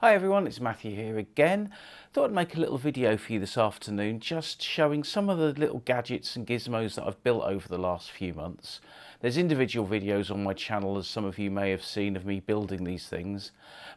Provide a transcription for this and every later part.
Hi everyone, it's Matthew here again. Thought I'd make a little video for you this afternoon just showing some of the little gadgets and gizmos that I've built over the last few months. There's individual videos on my channel, as some of you may have seen, of me building these things,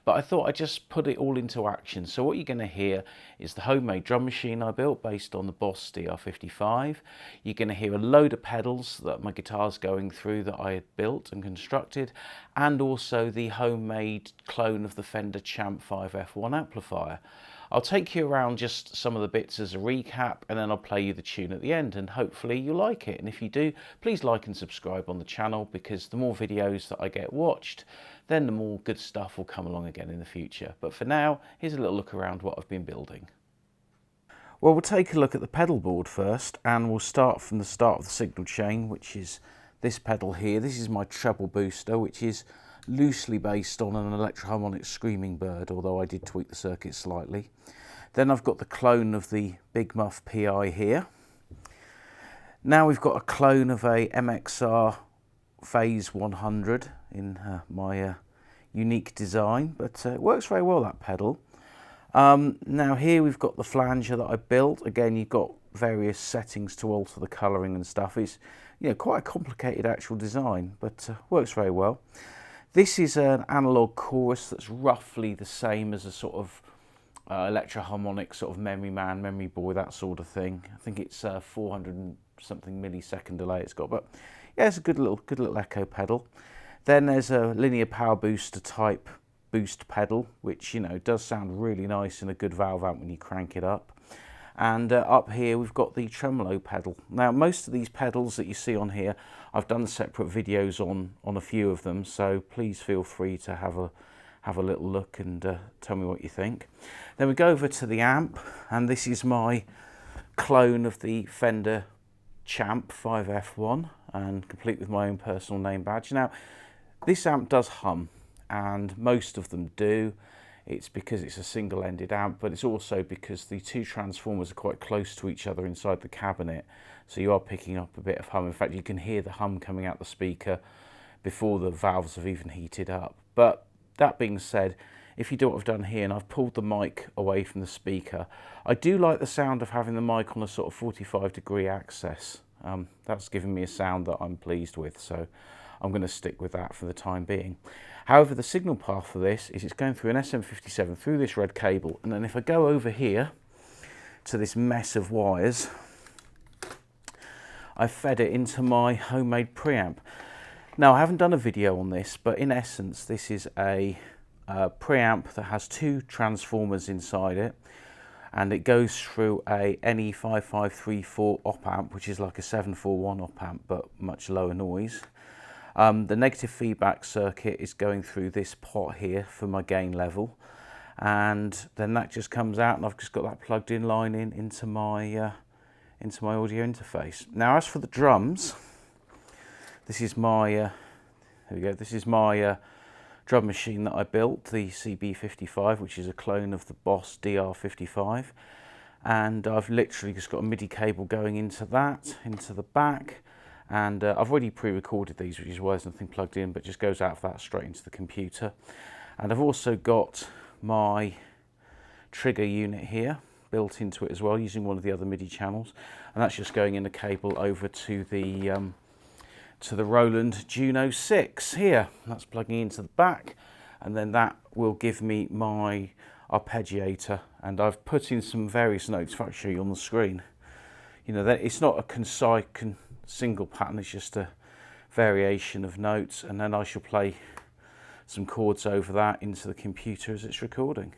but I thought I'd just put it all into action. So what you're going to hear is the homemade drum machine I built based on the Boss DR55. You're going to hear a load of pedals that my guitar's going through that I had built and constructed, and also the homemade clone of the Fender Champ 5F1 amplifier. I'll take you around just some of the bits as a recap, and then I'll play you the tune at the end, and hopefully you'll like it. And if you do, please like and subscribe on the channel, because the more videos that I get watched, then the more good stuff will come along again in the future. But for now, here's a little look around what I've been building. Well, we'll take a look at the pedal board first, and we'll start from the start of the signal chain, which is this pedal here. This is my Treble Booster, which is loosely based on an electroharmonic screaming bird, although I did tweak the circuit slightly. Then I've got the clone of the Big Muff PI here. Now we've got a clone of a MXR Phase 100 in my unique design, but it works very well, that pedal. Now here we've got the flanger that I built. Again, you've got various settings to alter the colouring and stuff. It's quite a complicated actual design, but works very well. This is an analog chorus that's roughly the same as a sort of electroharmonic sort of memory man, memory boy, that sort of thing. I think it's 400 and something millisecond delay it's got, but yeah, it's a good little echo pedal. Then there's a linear power booster type boost pedal, which does sound really nice in a good valve amp when you crank it up. And up here we've got the tremolo pedal. Now most of these pedals that you see on here, I've done separate videos on a few of them, so please feel free to have a little look and tell me what you think. Then we go over to the amp, and this is my clone of the Fender Champ 5F1, and complete with my own personal name badge. Now this amp does hum, and most of them do. It's because it's a single-ended amp, but it's also because the two transformers are quite close to each other inside the cabinet, so you are picking up a bit of hum. In fact, you can hear the hum coming out the speaker before the valves have even heated up. But that being said, if you do what I've done here, and I've pulled the mic away from the speaker, I do like the sound of having the mic on a sort of 45-degree axis. That's given me a sound that I'm pleased with, so I'm going to stick with that for the time being. However, the signal path for this is it's going through an SM57 through this red cable, and then if I go over here to this mess of wires, I've fed it into my homemade preamp. Now, I haven't done a video on this, but in essence this is a preamp that has two transformers inside it, and it goes through a NE5534 op amp, which is like a 741 op amp but much lower noise. The negative feedback circuit is going through this pot here for my gain level, and then that just comes out, and I've just got that plugged in line into my audio interface. Now, as for the drums, this is my here we go. This is my drum machine that I built, the CB55, which is a clone of the Boss DR55, and I've literally just got a MIDI cable going into that, into the back. And I've already pre-recorded these, which is why there's nothing plugged in, but just goes out of that straight into the computer. And I've also got my trigger unit here built into it as well, using one of the other MIDI channels, and that's just going in a cable over to the Roland Juno 6 here. That's plugging into the back, and then that will give me my arpeggiator, and I've put in some various notes. If I show you on the screen, that it's not a concise single pattern, it's just a variation of notes, and then I shall play some chords over that into the computer as it's recording.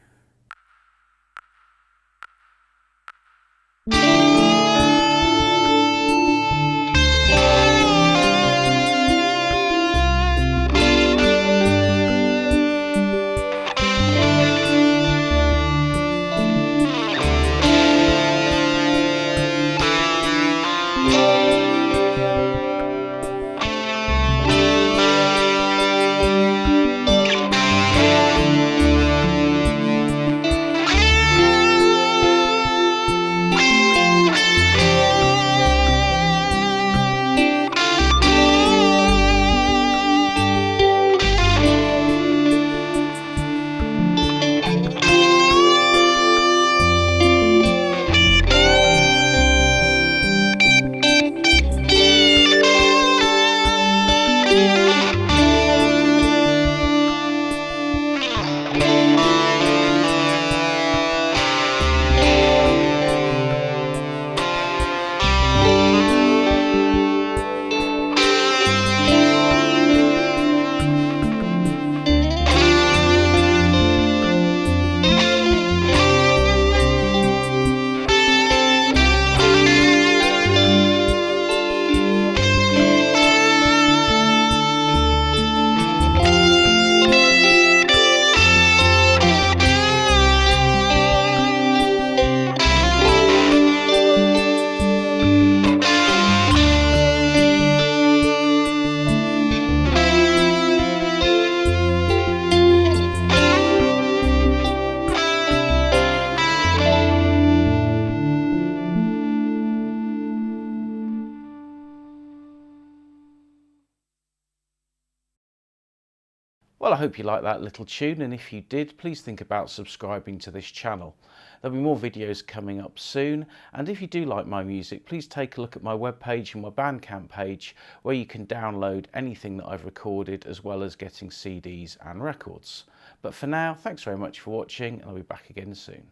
Well, I hope you liked that little tune, and if you did, please think about subscribing to this channel. There'll be more videos coming up soon, and if you do like my music, please take a look at my webpage and my Bandcamp page, where you can download anything that I've recorded, as well as getting CDs and records. But for now, thanks very much for watching, and I'll be back again soon.